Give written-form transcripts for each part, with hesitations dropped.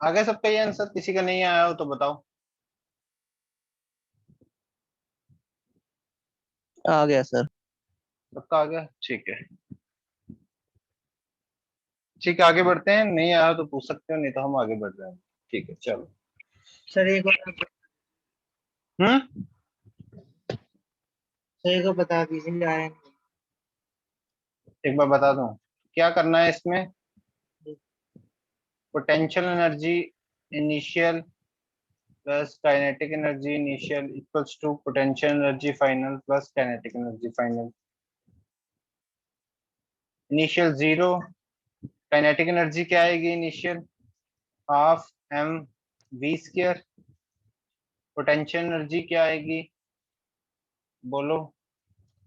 आगे सबका ये आंसर, किसी का नहीं आया हो तो बताओ। आ गया सर। सबका आ गया, ठीक है। ठीक है, आगे बढ़ते हैं। नहीं आया तो पूछ सकते हो, नहीं तो हम आगे बढ़ रहे हैं। ठीक है, चलो। सर एक बार हम्म। सर को बता दीजिए आया एक बार बता दूं क्या करना है इसमें। नहीं। Potential energy initial plus kinetic energy initial equals to potential energy final plus kinetic energy final. Initial zero, kinetic energy क्या आएगी initial, half m v square. Potential energy क्या आएगी, बोलो,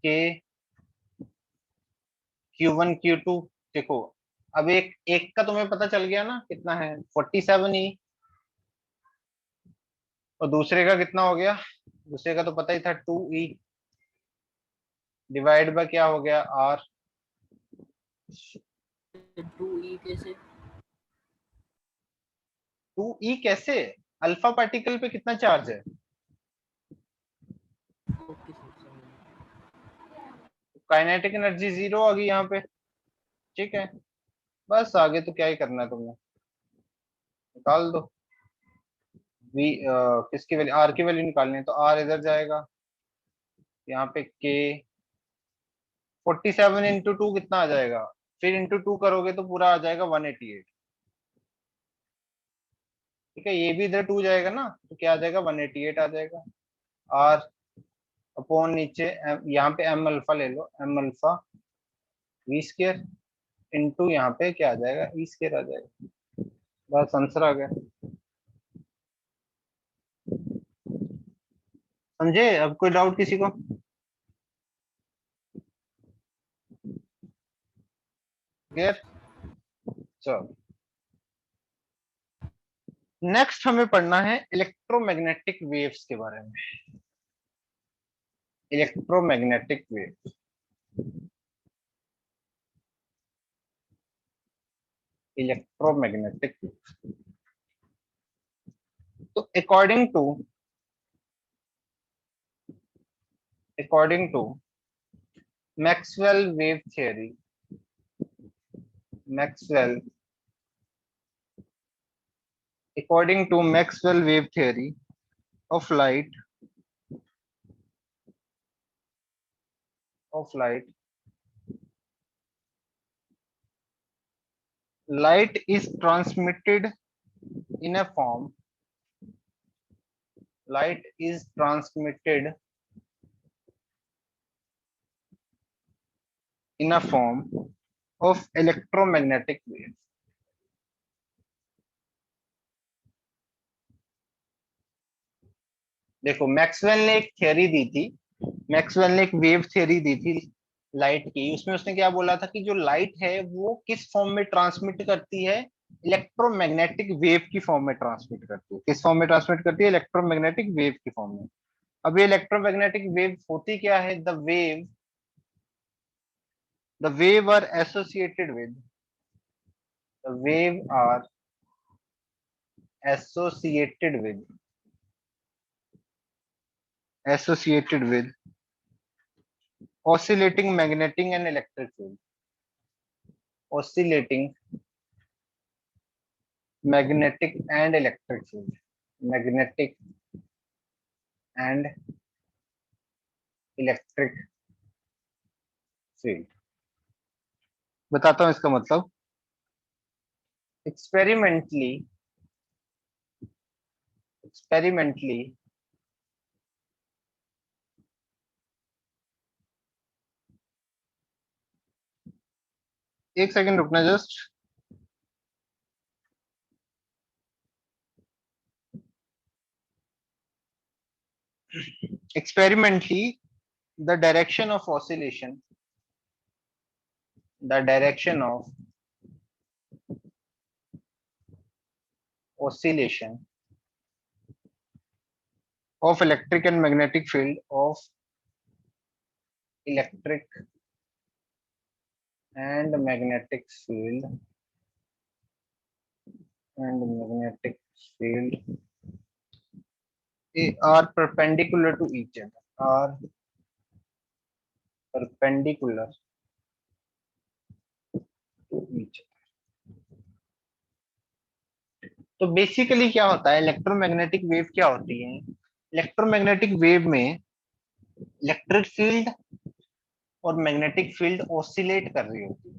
के Q1 Q2। देखो, अब एक एक का तुम्हें पता चल गया ना कितना है, 47 E। और दूसरे का कितना हो गया, दूसरे का तो पता ही था, 2E डिवाइड बाय क्या हो गया, R। 2E कैसे? 2E कैसे, अल्फा पार्टिकल पे कितना चार्ज है। ओके सर समझ काइनेटिक एनर्जी जीरो आ गई यहाँ पे। ठीक है, बस आगे तो क्या ही करना है तुमने, निकाल दो। वी किसकी वैल्यू, आर की वैल्यू निकालनी है तो आर इधर जाएगा, यहाँ पे के। 47 × 2 कितना आ जाएगा, फिर इंटू टू करोगे तो पूरा आ जाएगा 188। ठीक है, ये भी इधर 2 जाएगा ना, तो क्या आ जाएगा, 188 आ जाएगा। आर अपॉन नीचे यहाँ पे एम अल्फा ले लो, एम अल्फा वी स्क्र इंटू यहाँ पे क्या आ जाएगा, ई स्क्र आ जाएगा। बस आंसर आ गया। समझे, अब कोई डाउट किसी को। क्लियर, चलो। नेक्स्ट हमें पढ़ना है इलेक्ट्रोमैग्नेटिक वेव्स के बारे में। Electromagnetic wave, electromagnetic wave. तो according to Maxwell wave theory, Maxwell according to Maxwell wave theory of light, light is transmitted in a form, light is transmitted in a form of electromagnetic wave। देखो, Maxwell ने एक theory दी थी, Maxwell ने एक wave theory दी थी light की। उसमें उसने क्या बोला था कि जो लाइट है वो किस फॉर्म में ट्रांसमिट करती है, इलेक्ट्रोमैग्नेटिक वेव की फॉर्म में ट्रांसमिट करती है। किस फॉर्म में ट्रांसमिट करती है, इलेक्ट्रोमैग्नेटिक वेव की फॉर्म में। अब ये इलेक्ट्रोमैग्नेटिक वेव होती क्या है, the wave are associated with, the wave are associated with, associated with oscillating magnetic and electric field, oscillating magnetic and electric field, magnetic and electric field। बताता हूँ इसका मतलब। एक्सपेरिमेंटली एक सेकंड रुकना just. experimentally the direction of oscillation, the direction of oscillation of electric and magnetic field of electric and magnetic field and magnetic field are perpendicular to each other, are perpendicular to each other. तो basically क्या होता है, electromagnetic wave क्या होती है? Electromagnetic wave में electric field और magnetic field oscillate कर रही होती है।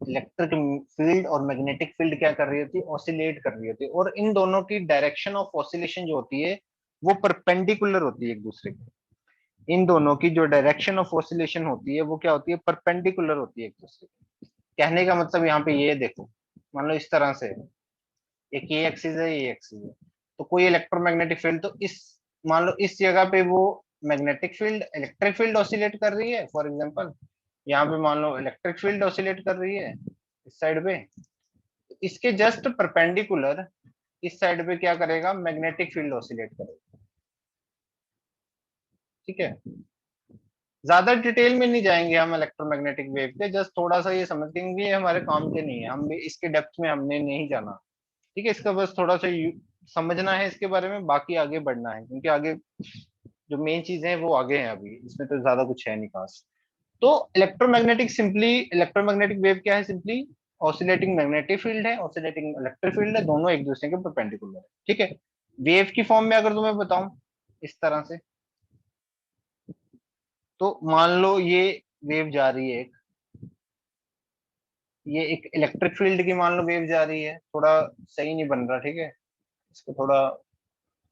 इलेक्ट्रिक फील्ड और मैग्नेटिक फील्ड क्या कर रही होती है? ऑसिलेट कर रही होती है, और इन दोनों की डायरेक्शन ऑफ ऑसिलेशन जो होती है वो परपेंडिकुलर होती है एक दूसरे के। इन दोनों की जो डायरेक्शन ऑफ ऑसिलेशन होती है वो क्या होती है? परपेंडिकुलर होती है एक दूसरे के। कहने का मतलब यहाँ पे ये देखो, मान लो इस तरह से एक ये एक्सिस है, ये एक्सिस है, तो कोई इलेक्ट्रोमैग्नेटिक फील्ड, तो इस मान लो इस जगह पे वो magnetic field electric field oscillate कर रही है फॉर एग्जांपल, यहाँ पे मान लो इलेक्ट्रिक फील्ड ऑसिलेट कर रही है इस साइड पे, इसके जस्ट परपेंडिकुलर इस साइड पे क्या करेगा? मैग्नेटिक फील्ड ऑसिलेट करेगा। ठीक है, ज्यादा डिटेल में नहीं जाएंगे हम इलेक्ट्रोमैग्नेटिक वेव के, जस्ट थोड़ा सा ये समझ लेंगे, ये हमारे काम के नहीं है, हम भी इसके डेप्थ में हमने नहीं जाना। ठीक है, इसका बस थोड़ा सा समझना है इसके बारे में, बाकी आगे बढ़ना है, क्योंकि आगे जो मेन चीजें हैं वो आगे हैं, अभी इसमें तो ज्यादा कुछ है नहीं खास। तो इलेक्ट्रोमैग्नेटिक वेव क्या है? सिंपली ऑसिलेटिंग मैग्नेटिक फील्ड है, ऑसिलेटिंग इलेक्ट्रिक फील्ड है, दोनों एक दूसरे के परपेंडिकुलर है। ठीक है, वेव की फॉर्म में अगर तुम्हें बताऊं इस तरह से, तो मान लो ये वेव जा रही है एक, ये एक इलेक्ट्रिक फील्ड की मान लो वेव जा रही है, थोड़ा सही नहीं बन रहा, ठीक है, इसको थोड़ा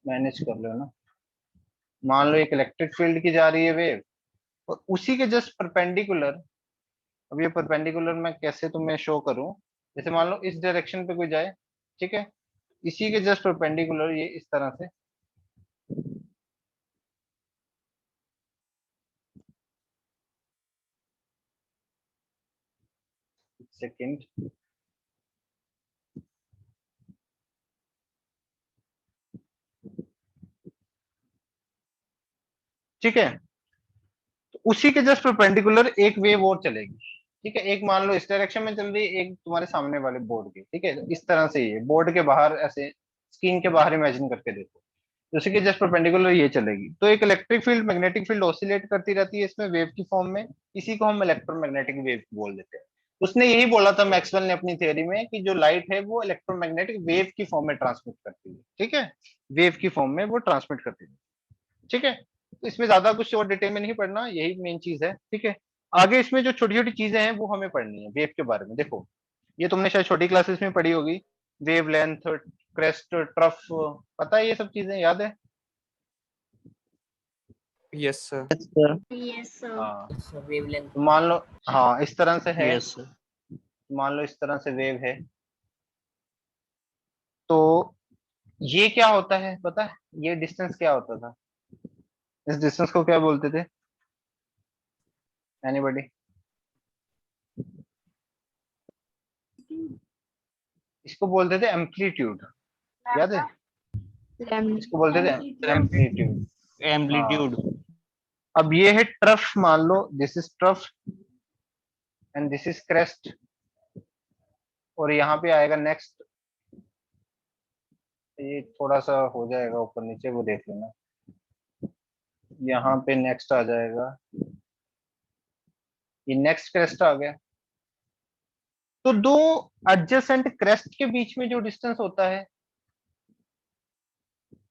मैनेज कर लो ना। मान लो एक इलेक्ट्रिक फील्ड की जा रही है वेव, और उसी के जस्ट परपेंडिकुलर, अब ये परपेंडिकुलर मैं कैसे तुम्हें शो करूं, जैसे मान लो इस डायरेक्शन पे कोई जाए, ठीक है, इसी के जस्ट परपेंडिकुलर ये इस तरह से, सेकंड, ठीक है, तो उसी के जस्ट परपेंडिकुलर एक वेव और चलेगी। ठीक है, एक मान लो इस डायरेक्शन में चल रही है, एक तुम्हारे सामने वाले बोर्ड के, ठीक है, तो इस तरह से ये बोर्ड के बाहर ऐसे स्क्रीन के बाहर इमेजिन करके देखो, तो उसी के जस्ट परपेंडिकुलर ये चलेगी, तो एक electric field magnetic field oscillate करती रहती है इसमें वेव की फॉर्म में, इसी को हम इलेक्ट्रोमैग्नेटिक वेव बोल देते हैं। उसने यही बोला था मैक्सवेल ने अपनी थ्योरी में कि जो लाइट है वो इलेक्ट्रोमैग्नेटिक वेव की फॉर्म में ट्रांसमिट करती है। ठीक है, वेव की फॉर्म में वो ट्रांसमिट करती है। ठीक है, तो इसमें ज्यादा कुछ और डिटेल में नहीं पढ़ना, यही मेन चीज है। ठीक है, आगे इसमें जो छोटी छोटी चीजें हैं वो हमें पढ़नी है वेव के बारे में। देखो, ये तुमने शायद छोटी क्लासेस में पढ़ी होगी, वेव लेंथ, क्रेस्ट, ट्रफ, पता है ये सब चीजें, याद है? Yes sir. Yes sir. हाँ, वेवलेंथ। तो मान लो, हाँ इस तरह से है, यस सर। मान लो इस तरह से वेव है, तो ये क्या होता है पता है? ये डिस्टेंस क्या होता था? इस डिस्टेंस को क्या बोलते थे? एनीबॉडी? इसको बोलते थे एम्पलीट्यूड, याद है? इसको बोलते थे एम्पलीट्यूड। हाँ, एम्पलीट्यूड। अब ये है ट्रफ, मान लो this is trough and this is crest, और यहाँ पे आएगा नेक्स्ट, ये थोड़ा सा हो जाएगा ऊपर नीचे, वो देख लेना, यहाँ पे नेक्स्ट आ जाएगा, ये नेक्स्ट क्रेस्ट आ गया। तो दो एडजेसेंट क्रेस्ट के बीच में जो डिस्टेंस होता है,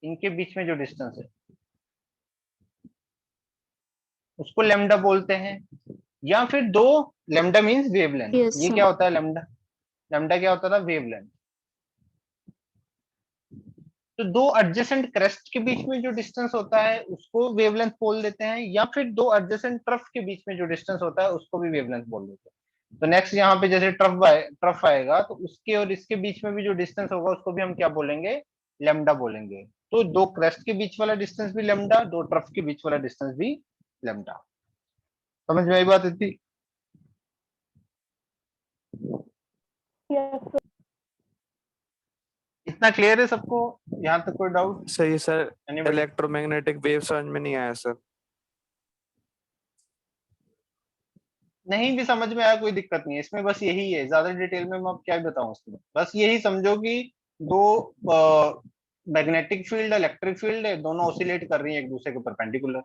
इनके बीच में जो डिस्टेंस है उसको लेमडा बोलते हैं, या फिर दो, लेमडा मींस वेवलेंथ। Yes, ये sir. क्या होता है लेमडा? लेमडा क्या होता था? वेवलेंथ। तो दो एडजेसेंट क्रेस्ट के बीच में जो डिस्टेंस होता है उसको वेवलेंथ बोल देते हैं, या फिर दो एडजेसेंट ट्रफ के बीच में जो डिस्टेंस होता है उसको भी वेवलेंथ बोल देते हैं। तो नेक्स्ट यहाँ पे जैसे ट्रफ आएगा, तो उसके और इसके बीच में भी जो डिस्टेंस होगा उसको भी हम क्या बोलेंगे? लेमडा बोलेंगे। तो दो क्रेस्ट के बीच वाला डिस्टेंस भी लेमडा, दो ट्रफ के बीच वाला डिस्टेंस भी लेमडा। समझ में आई बात इतनी? Yes, sir. इतना क्लियर है सबको? यहाँ तक कोई डाउट? सही सर। एनीबॉडी? इलेक्ट्रोमैग्नेटिक वेव समझ में नहीं आया सर। नहीं भी समझ में आया कोई दिक्कत नहीं है इसमें, बस यही है, ज्यादा डिटेल में मैं अब क्या बताऊं इसमें, बस यही समझो कि दो मैग्नेटिक फील्ड इलेक्ट्रिक फील्ड है, दोनों ऑसिलेट कर रही हैं एक दूसरे के परपेंडिकुलर।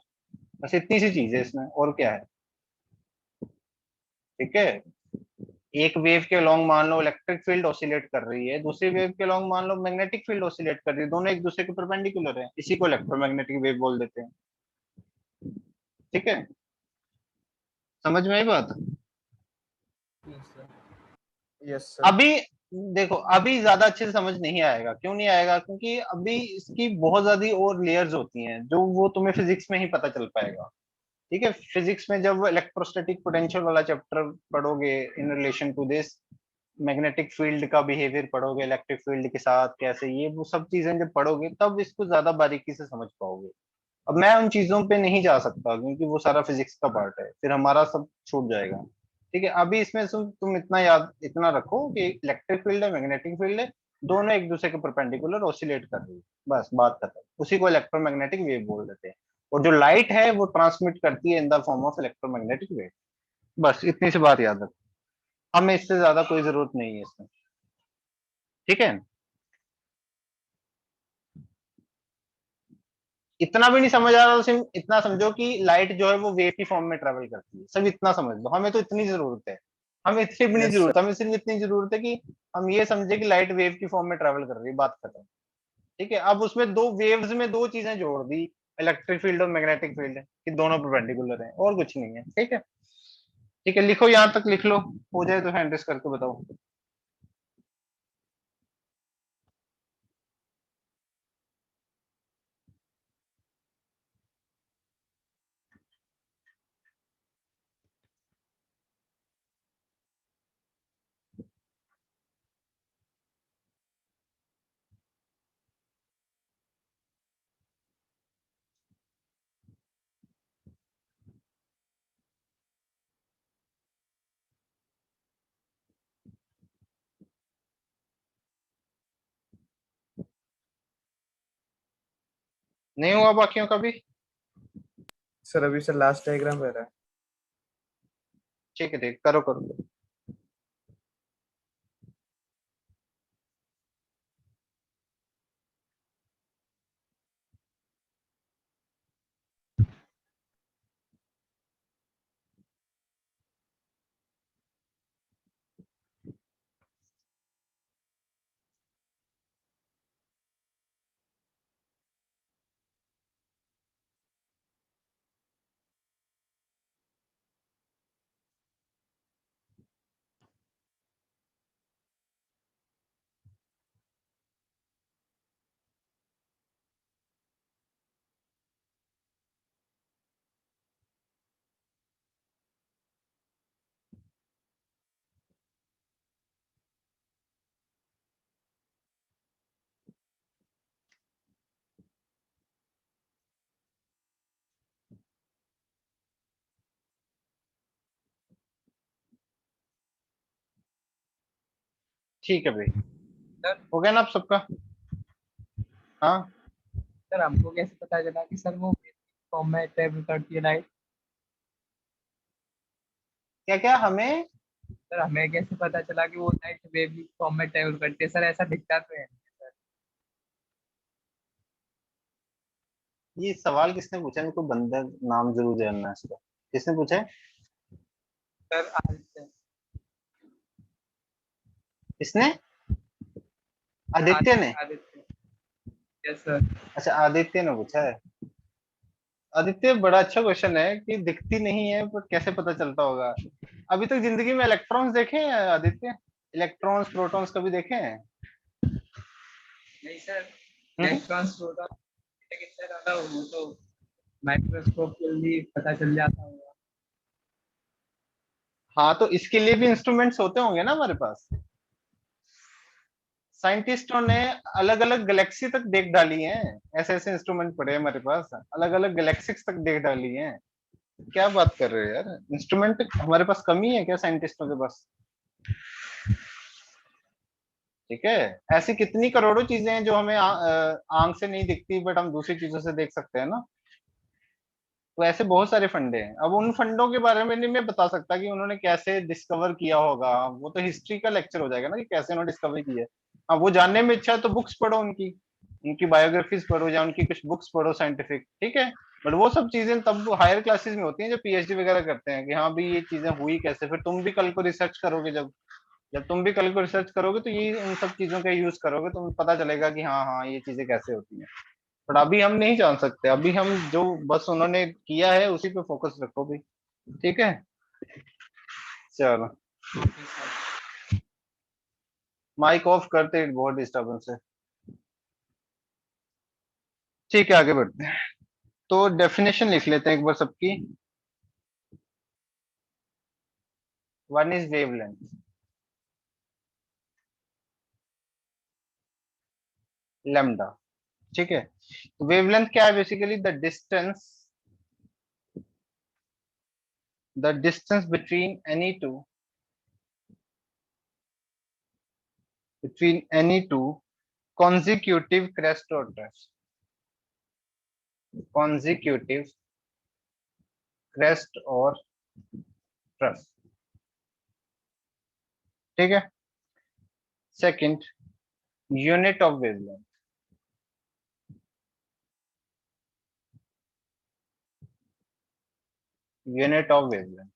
बस इतनी सी चीज है इसमें, और क्या है। ठीक है, एक वेव के लॉन्ग मान लो इलेक्ट्रिक फील्ड ऑसिलेट कर रही है, दूसरी वेव के लॉन्ग मान लो मैग्नेटिक फील्ड ऑसिलेट कर रही है, दोनों एक दूसरे के परपेंडिकुलर है, इसी को इलेक्ट्रोमैग्नेटिक वेव बोल देते हैं। ठीक है, समझ में आई बात। Yes sir. अभी देखो, अभी ज्यादा अच्छे से समझ नहीं आएगा, क्यों नहीं आएगा, क्योंकि अभी इसकी बहुत ज्यादा और लेयर्स होती हैं जो वो तुम्हें फिजिक्स में ही पता चल पाएगा। ठीक है, फिजिक्स में जब इलेक्ट्रोस्टैटिक पोटेंशियल वाला चैप्टर पढ़ोगे in relation to this, magnetic field का बिहेवियर पढ़ोगे इलेक्ट्रिक फील्ड के साथ कैसे, ये वो सब चीजें जब पढ़ोगे तब इसको ज्यादा बारीकी से समझ पाओगे। अब मैं उन चीजों पे नहीं जा सकता क्योंकि वो सारा फिजिक्स का पार्ट है, फिर हमारा सब छूट जाएगा। ठीक है, अभी इसमें तुम इतना याद, इतना रखो कि इलेक्ट्रिक फील्ड है मैग्नेटिक फील्ड है, दोनों एक दूसरे के परपेंडिकुलर ऑसिलेट कर रही है, बस बात खत्म। उसी को इलेक्ट्रोमैग्नेटिक वेव बोल देते हैं। और जो लाइट है वो ट्रांसमिट करती है in the form of electromagnetic wave. बस इतनी सी बात याद रखो, हमें इससे ज्यादा कोई जरूरत नहीं है इसमें। ठीक है, इतना भी नहीं समझ आ रहा तो सिर्फ इतना समझो कि लाइट जो है वो वेव की फॉर्म में ट्रेवल करती है, सब इतना समझ लो, हमें तो इतनी जरूरत है। हमें इतनी भी नहीं यस जरूरत, सर। हमें सिर्फ इतनी जरूरत है कि हम ये समझे कि लाइट वेव की फॉर्म में ट्रेवल कर रही है, बात खत्म। ठीक है, अब उसमें दो वेव्स में दो चीजें जोड़ दी, इलेक्ट्रिक फील्ड और मैग्नेटिक फील्ड, कि दोनों परपेंडिकुलर हैं और कुछ नहीं है। ठीक है, ठीक है, लिखो, यहां तक लिख लो, हो जाए तो हैंड रेस करके बताओ। नहीं हुआ बाकियों का भी। सर अभी सर लास्ट डायग्राम रह रहा है। ठीक है, ठीक, करो करो। ठीक है भाई, सर हो गया ना आप सबका। हाँ, सर हमको कैसे पता चला कि सर वो फॉर्म में ट्रेवल करती है लाइट। क्या क्या हमें। सर हमें कैसे पता चला कि वो लाइट वेव फॉर्म में ट्रेवल करती है, सर ऐसा दिखता तो है नहीं सर। ये सवाल किसने पूछा, मेरे को बंदा नाम जरूर जानना है इसका, किसने पूछा है। सर आदित्य। किसने, आदित्य ने। आदित्य। Yes sir. अच्छा, आदित्य ने पूछा है। आदित्य, बड़ा अच्छा क्वेश्चन है कि दिखती नहीं है पर कैसे पता चलता होगा। अभी तक जिंदगी में इलेक्ट्रॉन्स देखे हैं आदित्य, इलेक्ट्रॉन्स प्रोटॉन्स कभी देखे हैं। नहीं सर, हम्म? इलेक्ट्रॉन्स प्रोटॉन कितना ज्यादा वो तो माइक्रोस्कोप के लिए पता चल जाता होगा। हाँ, तो इसके लिए भी इंस्ट्रूमेंट्स होते होंगे ना हमारे पास। साइंटिस्टों ने अलग अलग गैलेक्सी तक देख डाली हैं, ऐसे ऐसे इंस्ट्रूमेंट पड़े हैं हमारे पास, अलग अलग गैलेक्सीज तक देख डाली हैं। क्या बात कर रहे हो यार, इंस्ट्रूमेंट हमारे पास कमी है क्या साइंटिस्टों के पास। ठीक है, ऐसी कितनी करोड़ों चीजें हैं जो हमें आंख से नहीं दिखती बट हम दूसरी चीजों से देख सकते हैं ना। तो ऐसे बहुत सारे फंडे हैं, अब उन फंडों के बारे में नहीं मैं बता सकता कि उन्होंने कैसे डिस्कवर किया होगा, वो तो हिस्ट्री का लेक्चर हो जाएगा ना कि कैसे उन्होंने डिस्कवर किया है। हाँ वो जानने में इच्छा है तो बुक्स पढ़ो उनकी, उनकी बायोग्राफीज पढ़ो या उनकी कुछ बुक्स पढ़ो साइंटिफिक, ठीक है। बट वो सब चीजें तब हायर क्लासेस में होती हैं, जब पीएचडी वगैरह करते हैं कि हाँ भाई ये चीजें हुई कैसे, फिर तुम भी कल को रिसर्च करोगे, जब जब तुम भी कल को रिसर्च करोगे तो ये उन सब चीजों का यूज करोगे, तो पता चलेगा कि हाँ हाँ ये चीजें कैसे होती हैं। बट अभी हम नहीं जान सकते, अभी हम जो बस उन्होंने किया है उसी पे फोकस रखो भी, ठीक है। चलो ओके सर। माइक ऑफ करते, बहुत डिस्टर्बेंस है। ठीक है आगे बढ़ते हैं। तो डेफिनेशन लिख लेते हैं एक बार सबकी। वन इज वेवलेंथ, लैम्डा, ठीक है। वेवलेंथ क्या है, basically the distance between any two consecutive crest or crest, consecutive crest और ट्रफ, ठीक है। Second, unit of wavelength, unit of wavelength,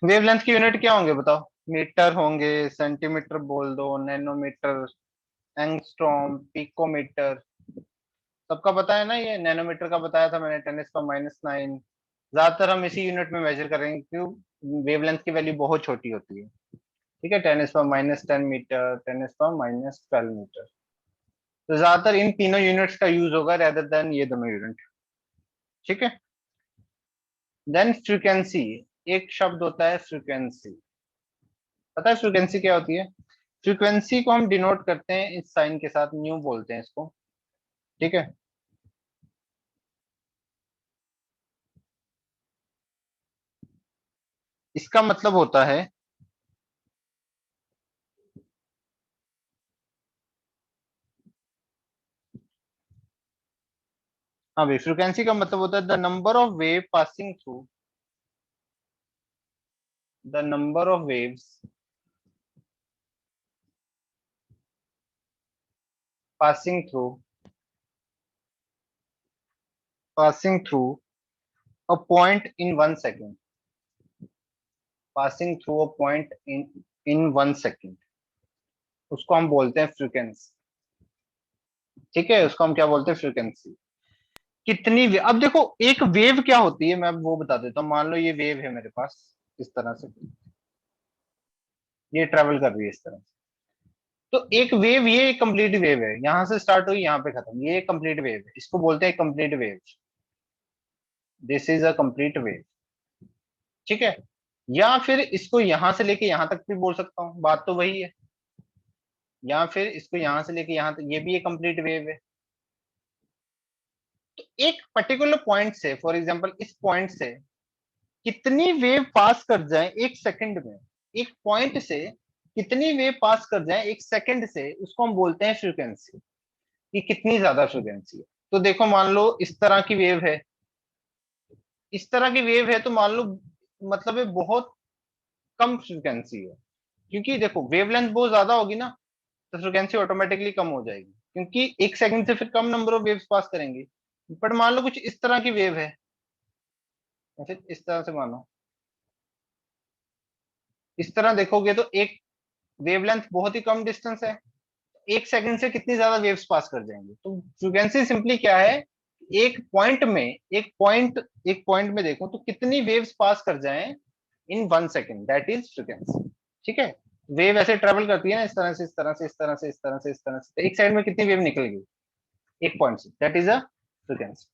wavelength की यूनिट क्या होंगे बताओ, मीटर होंगे, सेंटीमीटर बोल दो, नैनोमीटर, एंगस्ट्रॉम, पिकोमीटर, सबका पता है ना, ये नैनोमीटर का बताया था मैंने, 10⁻⁹। ज्यादातर हम इसी यूनिट में मेजर करेंगे क्यों, वेवलेंथ की वैल्यू बहुत छोटी होती है, ठीक है, 10⁻⁻10 मीटर, 10⁻12 मीटर। तो ज्यादातर इन तीनों यूनिट्स का यूज होगा रेदर देन ये दोनों यूनिट, ठीक है। देन फ्रीक्वेंसी, एक शब्द होता है फ्रीक्वेंसी, पता है फ्रीक्वेंसी क्या होती है? फ्रीक्वेंसी को हम डिनोट करते हैं इस साइन के साथ, न्यू बोलते हैं इसको, ठीक है। इसका मतलब होता है, हाँ भाई, फ्रीक्वेंसी का मतलब होता है the number of wave passing through, the number of waves passing through, passing through a point in 1 second, passing through a point in 1 second, उसको हम बोलते हैं फ्रीक्वेंसी, ठीक है, उसको हम क्या बोलते हैं, फ्रीक्वेंसी। कितनी अब देखो एक वेव क्या होती है, मैं वो बता देता हूँ। मान लो ये वेव है मेरे पास इस तरह से, ये ट्रेवल कर रही है इस तरह से, तो एक वेव, ये कंप्लीट वेव है, यहां से स्टार्ट हुई यहां पे खत्म, ये कंप्लीट वेव है, इसको बोलते हैं complete wave, this is a complete wave, ठीक है। या फिर इसको यहां से लेके यहां तक भी बोल सकता हूँ, बात तो वही है। या फिर इसको यहां से लेके यहां तक, ये भी एक कंप्लीट वेव है। तो एक पर्टिकुलर पॉइंट से, फॉर एग्जांपल इस पॉइंट से कितनी वेव पास कर जाए एक सेकंड में, एक पॉइंट से कितनी वेव पास कर जाए एक सेकंड से, उसको हम बोलते हैं फ्रीक्वेंसी, कि कितनी ज्यादा फ्रीक्वेंसी है। तो देखो मान लो इस तरह की वेव है, इस तरह की वेव है, तो मान लो मतलब ये बहुत कम फ्रीक्वेंसी है, क्योंकि देखो वेवलेंथ बहुत ज्यादा होगी ना, तो फ्रीक्वेंसी ऑटोमेटिकली कम हो जाएगी, क्योंकि एक सेकंड से फिर कम नंबर ऑफ वेव्स पास करेंगे। बट मान लो कुछ इस तरह की वेव है, या फिर इस तरह से मानो, इस तरह देखोगे तो एक वेवलेंथ बहुत ही कम डिस्टेंस है, एक सेकंड से कितनी ज्यादा वेव्स पास कर जाएंगे। तो फ्रीक्वेंसी सिंपली क्या है, एक पॉइंट में, एक पॉइंट में देखो तो कितनी वेव्स पास कर जाएं इन 1 सेकंड, दैट इज फ्रीक्वेंसी, ठीक है। वेव ऐसे ट्रेवल करती है ना, इस तरह से, इस तरह से, इस तरह से, इस तरह से, इस तरह से, तो एक साइड में कितनी वेव निकलेगी एक पॉइंट से, दैट इज अ फ्रीक्वेंसी।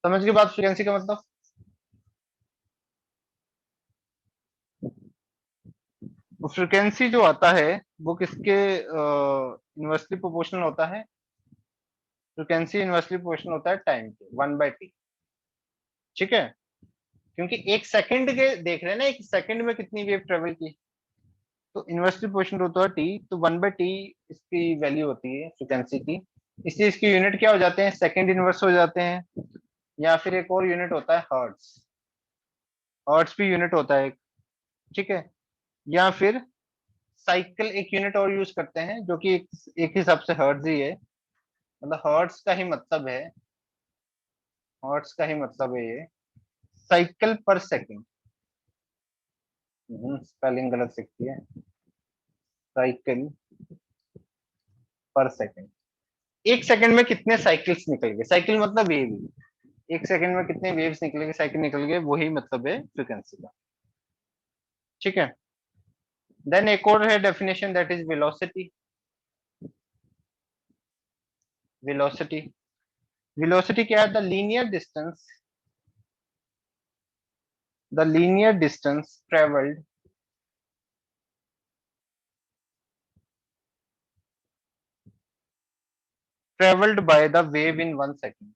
समझ गए बात, फ्रीक्वेंसी का मतलब। फ्रीक्वेंसी जो आता है वो किसके इनवर्सली प्रोपोर्शनल होता है, फ्रीक्वेंसी इनवर्सली प्रोपोर्शनल होता है टाइम के, 1/t, ठीक है। क्योंकि एक सेकंड के देख रहे हैं ना, एक सेकंड में कितनी वेव ट्रेवल की, तो इनवर्सली प्रोपोर्शनल होता है टी, तो 1/t इसकी वैल्यू होती है फ्रीक्वेंसी की। इसलिए इसकी यूनिट क्या हो जाते हैं, सेकंड इनवर्स हो जाते हैं, या फिर एक और यूनिट होता है हर्ट्स, हर्ट्स भी यूनिट होता है, ठीक है। या फिर साइकिल एक यूनिट और यूज करते हैं जो कि एक हिसाब से हर्ट्ज ही है, मतलब हर्ट्ज का ही मतलब है, हर्ट्ज का ही मतलब है ये, साइकिल पर सेकंड। स्पेलिंग गलत लिखती है, साइकिल पर सेकंड। एक सेकंड में कितने साइकिल्स निकल गए, साइकिल मतलब ये भी, एक सेकंड में कितने वेव्स निकल गए, साइकिल निकल गए, वही मतलब है फ्रीक्वेंसी का। ठीक है, देन एक और है definition, that is velocity. Velocity, velocity क्या है? The linear distance traveled by the wave in 1 second,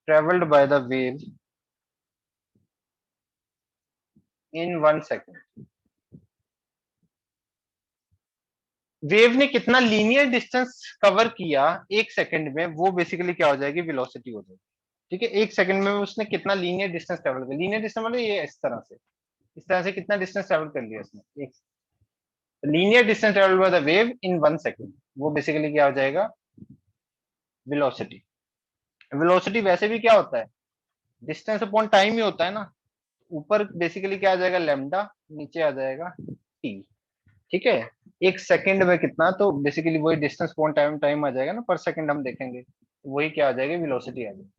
traveled by the wave in 1 second। Wave ने कितना लीनियर डिस्टेंस कवर किया एक सेकंड में, वो बेसिकली क्या हो जाएगी, वेलोसिटी हो जाएगी। ठीक है, एक सेकंड में उसने कितना लीनियर डिस्टेंस ट्रेवल किया, लीनियर डिस्टेंस मतलब ये इस तरह से कितना डिस्टेंस ट्रेवल कर लिया उसने, एक linear distance travel by the wave in 1 second, वो बेसिकली क्या हो जाएगा, वेलोसिटी। वेलोसिटी वैसे भी क्या होता है, डिस्टेंस अपॉन टाइम ही होता है ना, ऊपर बेसिकली क्या आ जाएगा, लेमडा, नीचे आ जाएगा टी। ठीक है, एक सेकंड में कितना, तो बेसिकली वही डिस्टेंस अपॉन टाइम, टाइम आ जाएगा ना, पर सेकंड हम देखेंगे, वही क्या आ जाएगी, वेलोसिटी आ जाएगी।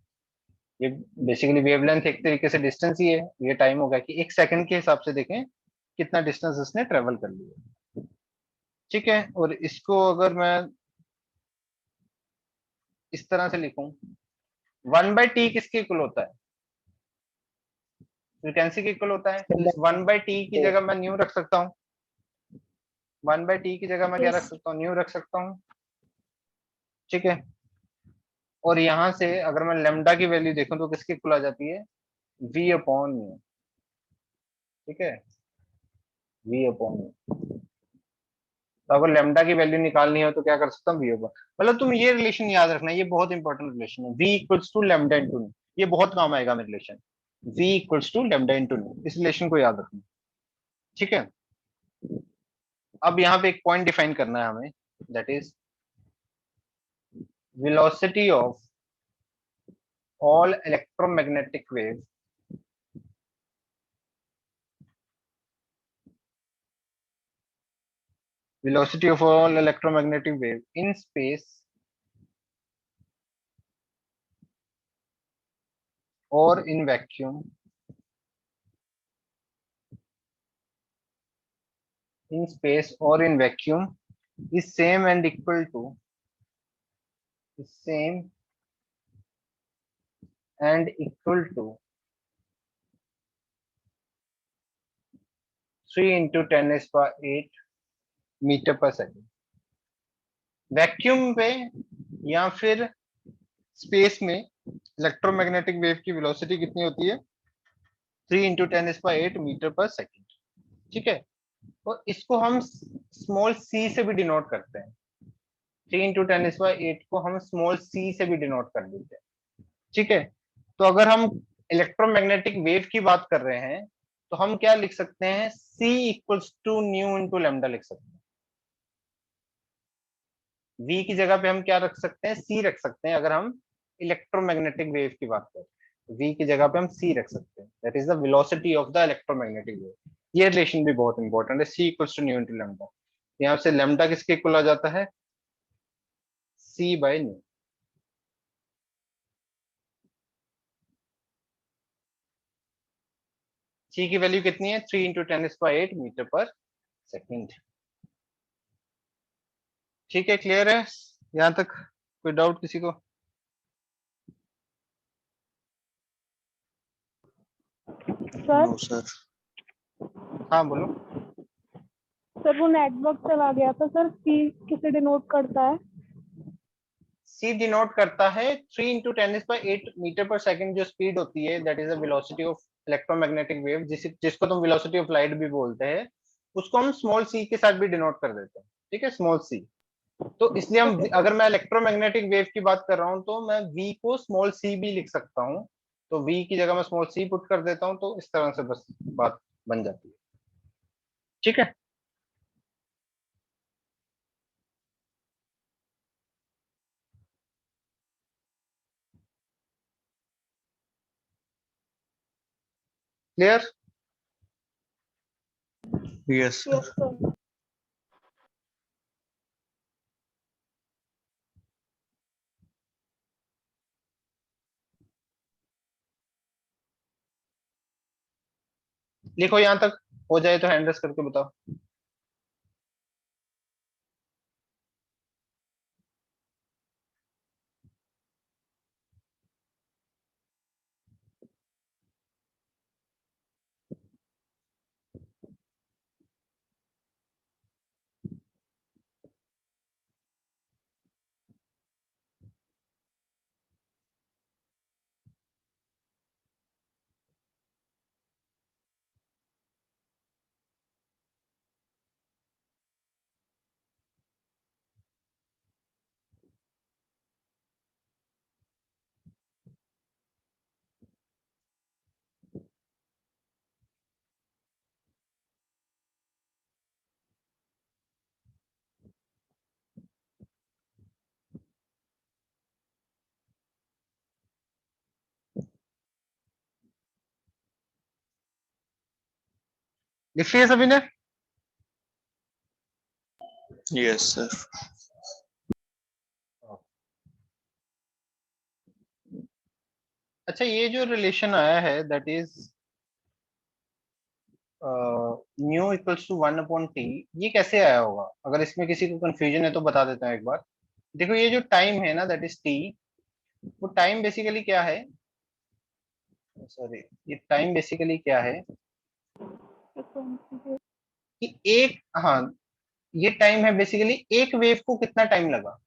ये बेसिकली वेवलेंथ एक तरीके से डिस्टेंस ही है, ये टाइम होगा कि एक सेकंड के हिसाब से देखें कितना डिस्टेंस उसने ट्रेवल कर लिया। ठीक है, और इसको अगर मैं इस तरह से लिखूं, 1/t किसके इक्वल होता है, फ्रीक्वेंसी के इक्वल होता है, तो इस 1/t की जगह मैं न्यू रख सकता हूँ, 1/t की जगह मैं क्या रख Yes. सकता हूँ, न्यू रख सकता हूँ। ठीक है, और यहां से अगर मैं लेमडा की वैल्यू देखूं तो किसके इक्वल आ जाती है, v अपॉन म्यू। ठीक है, v अपॉन म्यू। तो अगर लेमडा की वैल्यू निकालनी हो तो क्या कर सकता हूँ, वी ऊपर, मतलब तुम ये रिलेशन याद रखना, ये बहुत इंपॉर्टेंट रिलेशन है, v equals to lambda into nu, ये बहुत काम आएगा मेरे relation, v equals to lambda into nu, इस रिलेशन को याद रखना। ठीक है, अब यहाँ पे एक पॉइंट डिफाइन करना है हमें, that is velocity of all electromagnetic wave velocity of all electromagnetic wave in space or in vacuum is same and equal to is same and equal to 3 into 10 is power 8 metre per second. Vacuum पे या फिर space में electromagnetic wave की velocity कितनी होती है, 3 into 10 is power 8 metre per second. ठीक है, तो इसको हम स्मॉल सी से भी डिनोट करते हैं, 3 into 10 is power 8 को हम स्मॉल सी से भी डिनोट कर देते हैं। ठीक है, तो अगर हम इलेक्ट्रोमैग्नेटिक वेव की बात कर रहे हैं तो हम क्या लिख सकते हैं, c equals to nu into lambda लिख सकते हैं। v की जगह पे हम क्या रख सकते हैं, c रख सकते हैं, अगर हम इलेक्ट्रोमैग्नेटिक वेव की बात करें तो v की जगह पे हम c रख सकते हैं, that is the velocity of the electromagnetic wave. ये रिलेशन भी बहुत इंपॉर्टेंट है, c equals to nu into lambda, यहाँ से लेमडा किसके इक्वल आ जाता है, c बाय न्यू। c की वैल्यू कितनी है, 3 into 10 is power 8 metre per second. ठीक है, क्लियर है यहाँ तक, कोई डाउट किसी को? Sir no sir. हाँ बोलो। सर वो नेटवर्क चला गया था सर, सी किसे डिनोट करता है? c डिनोट करता है 3 into 10 is by 8 मीटर पर सेकंड, जो स्पीड होती है, that is the velocity of electromagnetic wave, जिसको तुम वेलोसिटी ऑफ लाइट भी बोलते हैं, उसको हम स्मॉल c के साथ भी डिनोट कर देते हैं। ठीक है, स्मॉल c। तो इसलिए हम Okay. अगर मैं इलेक्ट्रोमैग्नेटिक वेव की बात कर रहा हूँ तो मैं v को स्मॉल c भी लिख सकता हूँ, तो v की जगह मैं स्मॉल c पुट कर देता हूँ, तो इस तरह से बस बात बन जाती है। ठीक है, क्लियर? यस। Yes sir. लिखो यहाँ तक हो जाए तो हैंड रेस करके बताओ। लिख लिया सभी ने? Yes sir. अच्छा, ये जो रिलेशन आया है that is mu equals to 1/t, ये कैसे आया होगा? अगर इसमें किसी को कंफ्यूजन है तो बता देता हूँ एक बार। देखो ये जो टाइम है ना दैट इज टी, वो टाइम बेसिकली क्या है, सॉरी, ये टाइम बेसिकली क्या है कि एक, हाँ, ये टाइम है बेसिकली एक वेव को कितना टाइम लगा,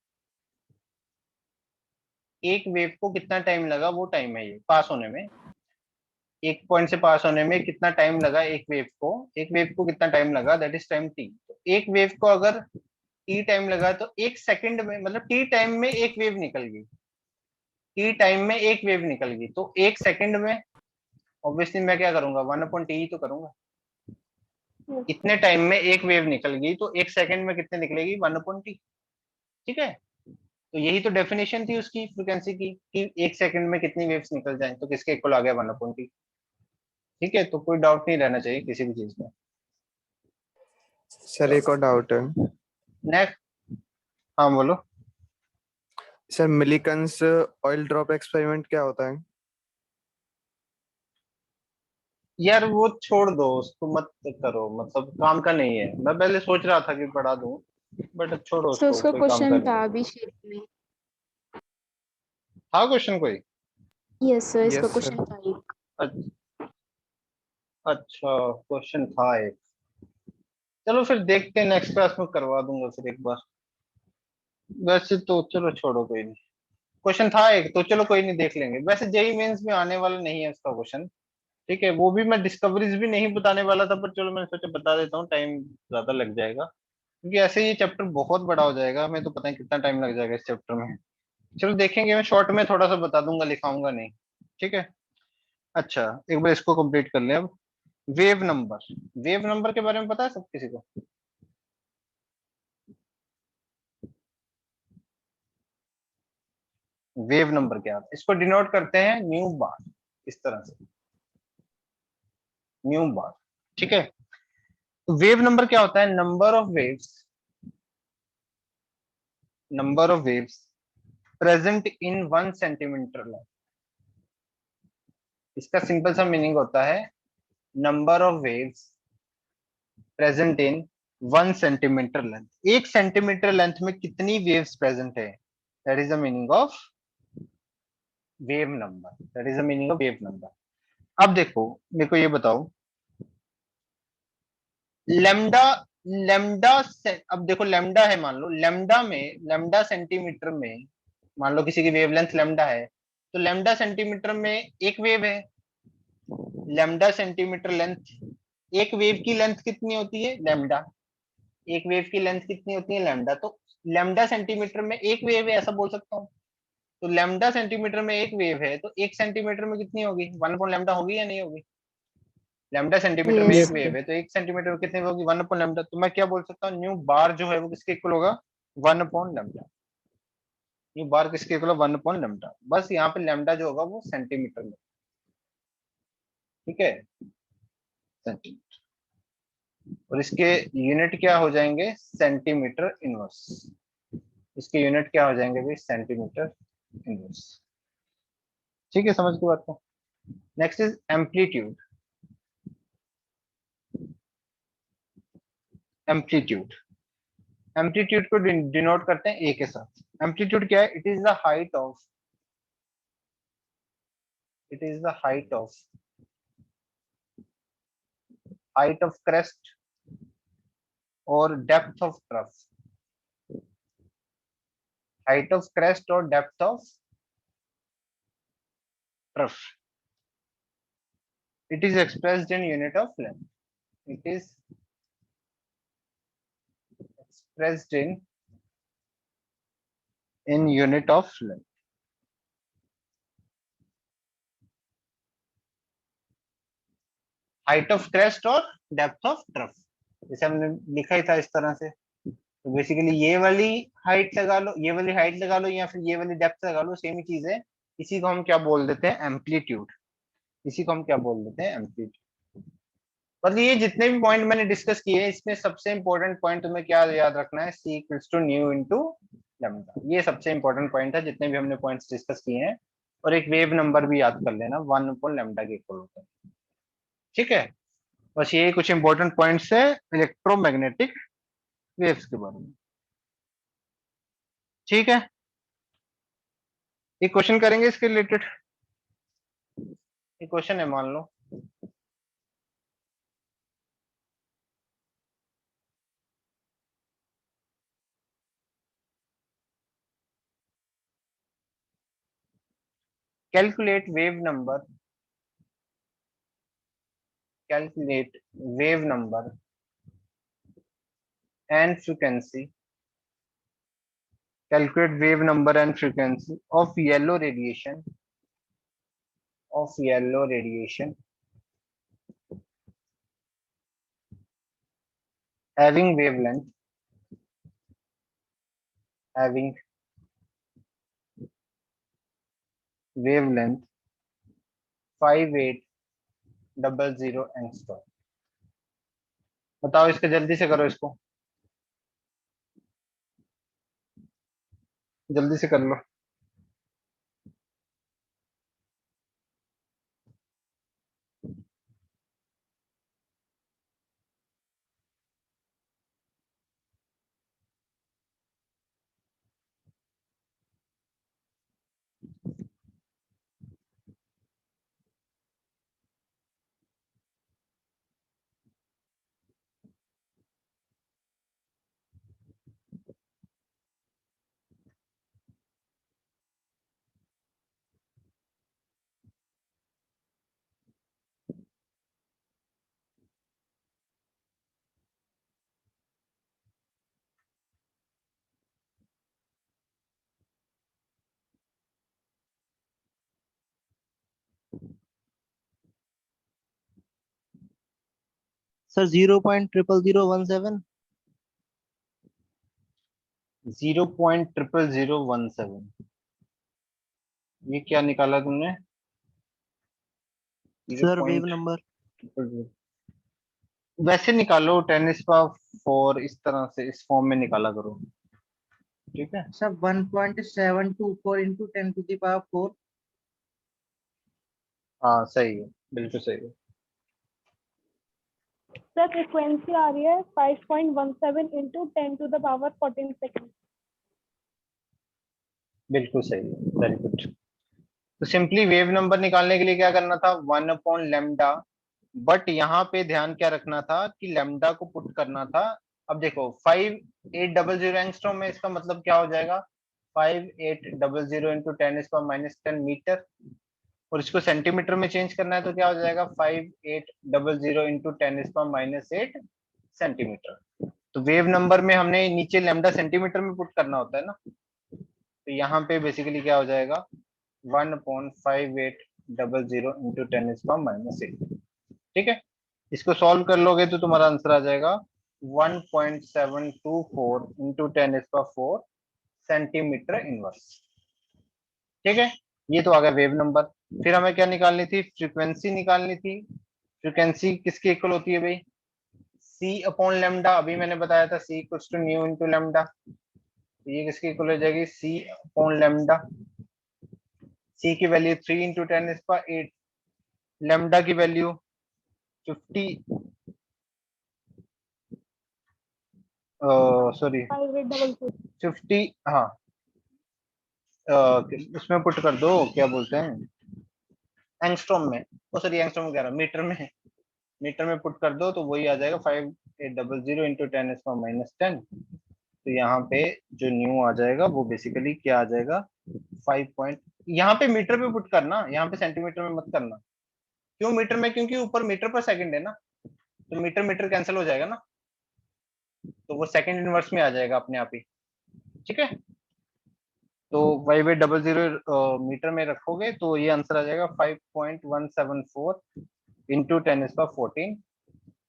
एक वेव को कितना टाइम लगा वो टाइम है ये पास होने में। एक पॉइंट से पास होने में कितना टाइम लगा एक वेव को, एक वेव को कितना टाइम लगा दैट इज टाइम टी। तो एक वेव को अगर टी टाइम लगा तो एक सेकंड में, मतलब टी टाइम में एक वेव निकल गई, टी टाइम में एक वेव निकल गई, तो एक सेकंड में ऑब्वियसली मैं क्या करूंगा, 1/t ही तो करूंगा। इतने टाइम में एक वेव निकल गई तो एक सेकंड में कितने निकलेगी, 1/t। ठीक है, तो यही तो डेफिनेशन थी उसकी फ्रीक्वेंसी की कि एक सेकंड में कितनी वेव्स निकल जाएं, तो किसके इक्वल आ गया, 1/t। ठीक है, तो कोई डाउट नहीं रहना चाहिए किसी भी चीज में। सर एक और डाउट है। नेक्स्ट, हाँ बोलो। सर मिलीकंस ऑयल ड्रॉप एक्सपेरिमेंट क्या होता है? यार वो छोड़ दो, उसको मत करो, मतलब काम का नहीं है। मैं पहले सोच रहा था कि पढ़ा दूं, बट अब छोड़ो, सर उसको उसका कोई काम का क्वेश्चन नहीं था है। अभी शीट में। हाँ क्वेश्चन कोई? यस सर, इसका यस सर। क्वेश्चन था एक। अच्छा, क्वेश्चन था एक। चलो फिर देखते हैं, नेक्स्ट क्लास में करवा दूंगा फिर एक बार। वैसे तो चलो छोड़ो, कोई नहीं। क्वेश्चन था एक तो चलो कोई नहीं, देख लेंगे। वैसे जेई मेंस में आने वाला नहीं है उसका क्वेश्चन। ठीक है, वो भी मैं डिस्कवरीज भी नहीं बताने वाला था, पर चलो मैंने सोचा बता देता हूँ, टाइम ज्यादा लग जाएगा क्योंकि ऐसे ये चैप्टर बहुत बड़ा हो जाएगा, हमें तो पता है कितना टाइम लग जाएगा इस चैप्टर में। चलो देखेंगे, मैं शॉर्ट में थोड़ा सा बता दूंगा, लिखाऊंगा नहीं। ठीक है। अच्छा, एक बार इसको कंप्लीट कर लें अब। वेव नंबर, वेव नंबर के बारे में पता है सब किसी को? वेव नंबर क्या है? इसको डिनोट करते हैं न्यू बार, इस तरह से, न्यू बार। ठीक है, तो वेव नंबर क्या होता है, number of waves, number of waves present in 1 centimetre length. इसका सिंपल सा मीनिंग होता है number of waves present in 1 centimetre length. 1 centimetre length में कितनी वेव्स प्रेजेंट है, that is the meaning of wave number, that is the meaning of wave number. अब देखो, मेरे को ये बताओ, लेमडा, लेमडा से, अब देखो लेमडा है, मान लो लेमडा में, लेमडा सेंटीमीटर में, मान लो किसी की वेवलेंथ लेमडा है, तो लेमडा सेंटीमीटर में एक वेव है। लेमडा सेंटीमीटर लेंथ, एक वेव की लेंथ कितनी होती है, लेमडा, एक वेव की लेंथ कितनी होती है, लेमडा। तो लेमडा सेंटीमीटर में एक वेव है, ऐसा बोल सकता हूँ। तो लेमडा सेंटीमीटर में एक वेव है, तो एक सेंटीमीटर में कितनी होगी, 1/λ होगी या नहीं होगी? लेमडा सेंटीमीटर में एक यस वेव है तो एक सेंटीमीटर में कितनी होगी, 1/λ। तो मैं क्या बोल सकता हूँ, न्यू बार जो है वो किसके इक्वल होगा, 1/λ। न्यू बार किसके इक्वल है, 1/λ। बस यहाँ पे लैम्डा जो होगा वो सेंटीमीटर में। ठीक है, सेंटीमीटर, और इसके यूनिट क्या हो जाएंगे, सेंटीमीटर इनवर्स। इसके यूनिट क्या हो जाएंगे भाई, सेंटीमीटर इनवर्स। ठीक है, समझ की बात को। Next is amplitude. Amplitude, amplitude को डिनोट करते हैं ए के साथ। एम्पलीट्यूड क्या है, it is the height of, it is the height of crest और depth of trough, height of crest और depth of trough. It is expressed in unit of length, it is expressed in unit of length. Height of crest और depth of trough, जैसे हमने लिखा ही था इस तरह से। तो बेसिकली ये वाली हाइट लगा लो, ये वाली हाइट लगा लो, या फिर ये वाली डेप्थ लगा लो, सेम ही चीज है। इसी को हम क्या बोल देते हैं, एम्पलीट्यूड। इसी को हम क्या बोल देते हैं, एम्पलीट्यूड। मतलब ये जितने भी पॉइंट मैंने डिस्कस किए हैं, इसमें सबसे इंपॉर्टेंट पॉइंट तुम्हें क्या याद रखना है, c equals to nu into lambda. ये सबसे इंपॉर्टेंट पॉइंट है जितने भी हमने पॉइंट्स डिस्कस किए हैं। और एक वेव नंबर भी याद कर लेना, 1/λ के इक्वल होता है। ठीक है, बस ये कुछ इंपॉर्टेंट पॉइंट्स है इलेक्ट्रोमैग्नेटिक वेव्स के बारे में। ठीक है, एक क्वेश्चन करेंगे इसके रिलेटेड। एक क्वेश्चन है, मान लो calculate wave number, calculate wave number and frequency, calculate wave number and frequency of yellow radiation, of yellow radiation having wavelength, having wavelength 5800 angstrom। बताओ इसके, जल्दी से करो इसको, जल्दी से कर लो। सर 0.00017। 0.00017, ये क्या निकाला तुमने? Sir wave number. वैसे निकालो, 10⁴ इस तरह से, इस फॉर्म में निकाला करो। ठीक है, सर 1.724 इंटू 10⁴। हाँ सही है, बिल्कुल सही है। सर फ्रीक्वेंसी आ रही है 5.17 इंटू 10⁻14 सेकेंड। बिल्कुल सही है, वेरी गुड। तो सिंपली वेव नंबर निकालने के लिए क्या करना था, 1/λ। बट यहाँ पे ध्यान क्या रखना था कि लैम्डा को पुट करना था। अब देखो 5800 एंगस्ट्रॉम में, इसका मतलब क्या हो जाएगा, 5800 इंटू 10⁻10 मीटर। और इसको सेंटीमीटर में चेंज करना है तो क्या हो जाएगा, 5800 इंटू 10⁻8 सेंटीमीटर। तो वेव नंबर में हमने नीचे लैम्डा सेंटीमीटर में पुट करना होता है ना, तो यहाँ पे बेसिकली क्या हो जाएगा, 1.5800 इंटू 10⁻8। ठीक है, इसको सॉल्व कर लोगे तो तुम्हारा आंसर आ जाएगा 1.724 इंटू 10⁴ सेंटीमीटर इनवर्स। ठीक है, ये तो आ गया वेव नंबर। फिर हमें क्या निकालनी थी, फ्रीक्वेंसी निकालनी थी। फ्रीक्वेंसी किसके इक्वल होती है भाई, सी अपॉन लेमडा। अभी मैंने बताया था c equals to nu into lambda, ये किसकी इक्वल हो जाएगी, सी अपॉन लेमडा। सी की वैल्यू 3 इंटू 10⁸, लेमडा की वैल्यू 50 सॉरी 5866। 50, हाँ उसमें पुट कर दो, क्या बोलते हैं, एंगस्ट्रॉम में, ओ सॉरी एंगस्ट्रॉम कह रहा हूं, मीटर में, मीटर में पुट कर दो तो वही आ जाएगा 5800 इंटू 10⁻⁻10। तो यहाँ पे जो न्यू आ जाएगा वो बेसिकली क्या आ जाएगा, 5 पॉइंट, यहाँ पे मीटर पे पुट करना, यहाँ पे सेंटीमीटर में मत करना। क्यों मीटर में, क्योंकि ऊपर मीटर पर सेकंड है ना, तो मीटर मीटर कैंसिल हो जाएगा ना, तो वो सेकंड इनवर्स में आ जाएगा अपने आप ही। ठीक है, तो 5800 मीटर में रखोगे तो ये आंसर आ जाएगा 5.174 इंटू 10⁻14।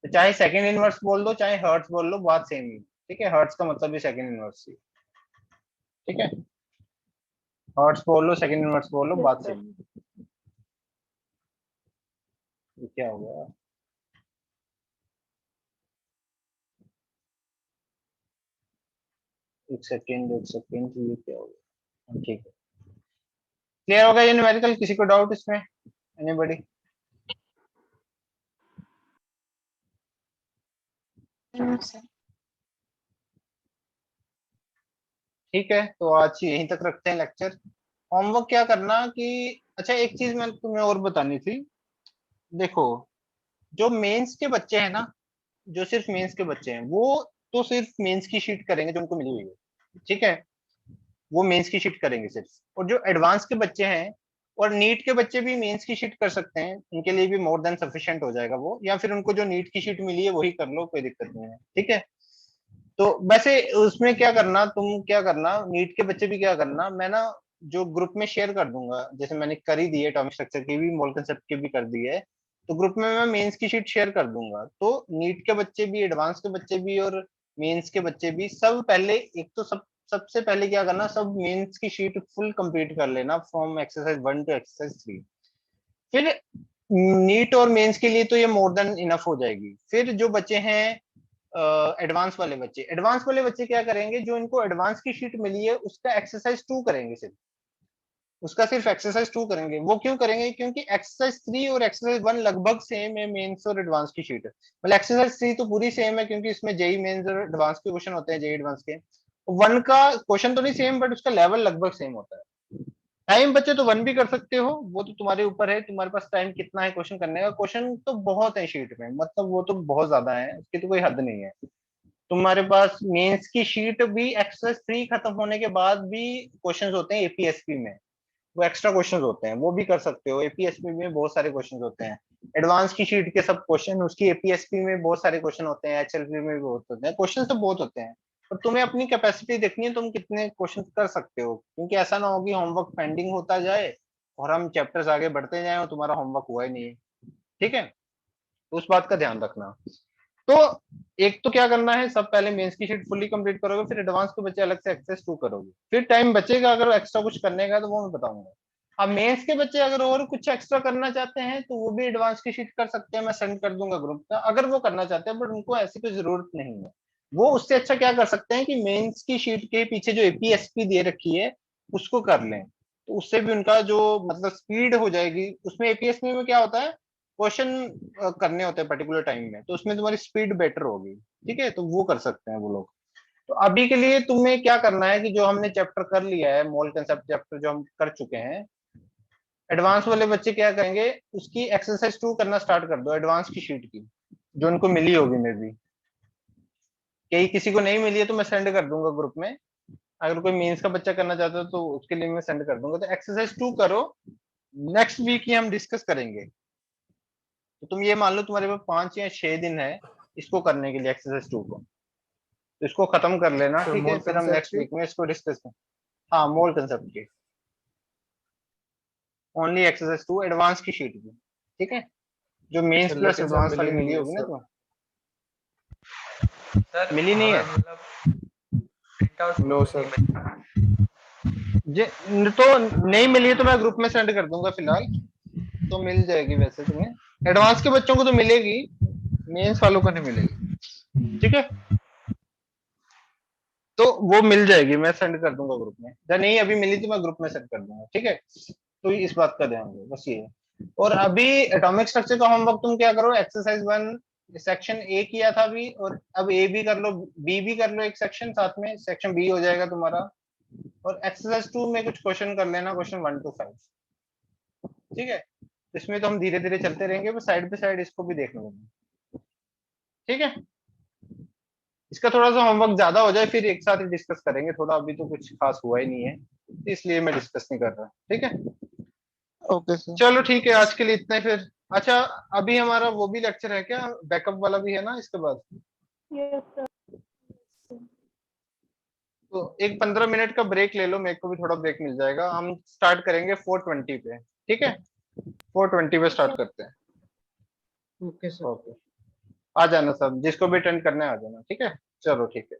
तो चाहे सेकंड इनवर्स बोल दो चाहे हर्ट्स बोल लो, बात सेम ही। ठीक है, हर्ट्स का मतलब भी सेकंड इनवर्स ही। ठीक है, हर्ट्स बोल लो सेकंड इनवर्स बोल लो, बात सेम। ये क्या हो गया, एक सेकंड ये क्या हो गया। ठीक है, क्लियर हो गया ये न्यूमेरिकल, किसी को डाउट इसमें, एनीबॉडी? ठीक है, तो आज यहीं तक रखते हैं लेक्चर। होमवर्क क्या करना कि, अच्छा एक चीज मैं तुम्हें और बतानी थी। देखो, जो मेंस के बच्चे हैं ना, जो सिर्फ मेंस के बच्चे हैं वो तो सिर्फ मेंस की शीट करेंगे जो उनको मिली हुई है। ठीक है, वो मेंस की शीट करेंगे सिर्फ। और जो एडवांस के बच्चे हैं और नीट के बच्चे भी मेंस की शीट कर सकते हैं, उनके लिए भी मोर देन सफिशिएंट हो जाएगा वो, या फिर उनको जो नीट की शीट मिली है वही कर लो, कोई दिक्कत नहीं है। ठीक है, तो वैसे उसमें क्या करना, तुम क्या करना, नीट के बच्चे भी क्या करना, मैं ना जो ग्रुप में शेयर कर दूंगा, जैसे मैंने कर ही दी है, एटॉमिक स्ट्रक्चर की भी, मोल कंसेप्ट की भी कर दी है, तो ग्रुप में मैं मेंस की शीट शेयर कर दूंगा। तो नीट के बच्चे भी, एडवांस के बच्चे भी और मेंस के बच्चे भी, सब पहले एक तो सबसे पहले क्या करना, सब मेंस की शीट फुल कंप्लीट कर लेना फ्रॉम एक्सरसाइज 1 टू एक्सरसाइज 3। फिर नीट और मेंस के लिए तो ये मोर देन इनफ हो जाएगी। फिर जो बच्चे हैं एडवांस वाले बच्चे क्या करेंगे, जो इनको एडवांस की शीट मिली है उसका एक्सरसाइज 2 करेंगे, सिर्फ एक्सरसाइज 2 करेंगे। वो क्यों करेंगे, क्योंकि एक्सरसाइज 3 और एक्सरसाइज 1 लगभग सेम है मेंस और एडवांस की शीट। मतलब एक्सरसाइज 3 तो पूरी सेम है क्योंकि इसमें जेई मेंस और एडवांस के क्वेश्चन होते हैं, जेई एडवांस के। 1 का क्वेश्चन तो नहीं सेम, बट उसका लेवल लगभग सेम होता है। टाइम बचे तो 1 भी कर सकते हो, वो तो तुम्हारे ऊपर है, तुम्हारे पास टाइम कितना है क्वेश्चन करने का। क्वेश्चन तो बहुत है शीट में, मतलब वो तो बहुत ज्यादा है, उसकी तो कोई हद नहीं है। तुम्हारे पास मेंस की शीट भी एक्सरसाइज 3 खत्म होने के बाद भी क्वेश्चंस होते हैं एपीएसपी में, वो एक्स्ट्रा क्वेश्चंस होते हैं, वो भी कर सकते हो। एपीएसपी में बहुत सारे क्वेश्चंस होते हैं, एडवांस की शीट के सब क्वेश्चन उसकी एपीएसपी में बहुत सारे क्वेश्चन होते हैं, एचएलपी में भी बहुत होते हैं, क्वेश्चन तो बहुत होते हैं। और तुम्हें अपनी कैपेसिटी देखनी है, तुम कितने क्वेश्चन कर सकते हो, क्योंकि ऐसा ना हो कि होमवर्क पेंडिंग होता जाए और हम चैप्टर्स आगे बढ़ते जाए और तुम्हारा होमवर्क हुआ ही नहीं है। ठीक है, तो उस बात का ध्यान रखना। तो एक तो क्या करना है, सब पहले मेंस की शीट फुल्ली कंप्लीट करोगे, फिर एडवांस के बच्चे अलग से एक्सेस 2 करोगे। फिर टाइम बचेगा अगर एक्स्ट्रा कुछ करने का तो वो मैं बताऊंगा। अब मेंस के बच्चे अगर और कुछ एक्स्ट्रा करना चाहते हैं तो वो भी एडवांस की शीट कर सकते हैं, मैं सेंड कर दूंगा ग्रुप का, अगर वो करना चाहते हैं, बट उनको ऐसी कोई जरूरत नहीं है। वो उससे अच्छा क्या कर सकते हैं कि मेंस की शीट के पीछे जो एपीएसपी दे रखी है उसको कर लें, तो उससे भी उनका जो मतलब स्पीड हो जाएगी। उसमें एपीएसपी में क्या होता है, क्वेश्चन करने होते हैं पर्टिकुलर टाइम में, तो उसमें तुम्हारी स्पीड बेटर होगी। ठीक है, तो वो कर सकते हैं वो लोग। तो अभी के लिए तुम्हें क्या करना है कि जो हमने चैप्टर कर लिया है, मोल कंसेप्ट चैप्टर जो हम कर चुके हैं, एडवांस वाले बच्चे क्या करेंगे, उसकी एक्सरसाइज 2 करना स्टार्ट कर दो, एडवांस की शीट की, जो उनको मिली होगी मे बी। कहीं किसी को नहीं मिली है तो मैं सेंड कर दूंगा ग्रुप में, अगर कोई मेंस का बच्चा करना चाहता है तो उसके लिए मैं सेंड कर दूंगा। तो एक्सरसाइज 2 करो, नेक्स्ट वीक ही हम डिस्कस करेंगे। तो तुम ये मान लो तुम्हारे पास 5 या 6 दिन है इसको करने के लिए, एक्सरसाइज 2 को, तो इसको खत्म कर लेना। तो ठीक है, मोल फिर हम कंसेप्ट नेक्स्ट की वीक में इसको डिस्कस करें। हाँ, मोल कंसेप्ट की ओनली एक्सरसाइज 2 एडवांस की शीट की। ठीक है, जो मेंस सर प्लस लेकिन सर एडवांस मिली वाली नहीं मिली है होगी ना सर। तुम्हें, सर मिली नहीं हमें है। मतलब प्रिंट आउट नो नहीं सर। मिली। तो नहीं मिली है तो मैं ग्रुप में सेंड कर दूंगा फिलहाल। तो मिल जाएगी वैसे तुम्हें, एडवांस के बच्चों को तो मिलेगी, मेंस वालों को नहीं मिलेगी, ठीक है। तो वो मिल जाएगी, मैं सेंड कर दूंगा ग्रुप में, या नहीं अभी मिली तो मैं ग्रुप में सेंड कर दूंगा, ठीक है। तो इस बात का ध्यान दो, बस ये है। और अभी एटॉमिक स्ट्रक्चर का होमवर्क तुम क्या करो, एक्सरसाइज 1 सेक्शन ए किया था अभी, और अब ए भी कर लो, बी भी कर लो, एक सेक्शन साथ में, सेक्शन बी हो जाएगा तुम्हारा। और एक्सरसाइज 2 में कुछ क्वेश्चन कर लेना, क्वेश्चन 1 to 5, ठीक है। इसमें तो हम धीरे धीरे चलते रहेंगे, बस साइड बाय साइड इसको भी देख लेंगे, ठीक है। इसका थोड़ा सा होमवर्क ज्यादा हो जाए फिर एक साथ ही डिस्कस करेंगे, थोड़ा अभी तो कुछ खास हुआ ही नहीं है, इसलिए मैं डिस्कस नहीं कर रहा, ठीक है। Okay sir. चलो ठीक है, आज के लिए इतना ही फिर। अच्छा, अभी हमारा वो भी लेक्चर है क्या, बैकअप वाला भी है ना इसके बाद? Yes sir. तो एक 15 मिनट का ब्रेक ले लो, मेरे को भी थोड़ा ब्रेक मिल जाएगा। हम स्टार्ट करेंगे 4:20 पे, ठीक है। 4:20 पे स्टार्ट करते हैं। Okay sir. ओके, आ जाना सब, जिसको भी अटेंड करना है आ जाना, ठीक है। चलो ठीक है।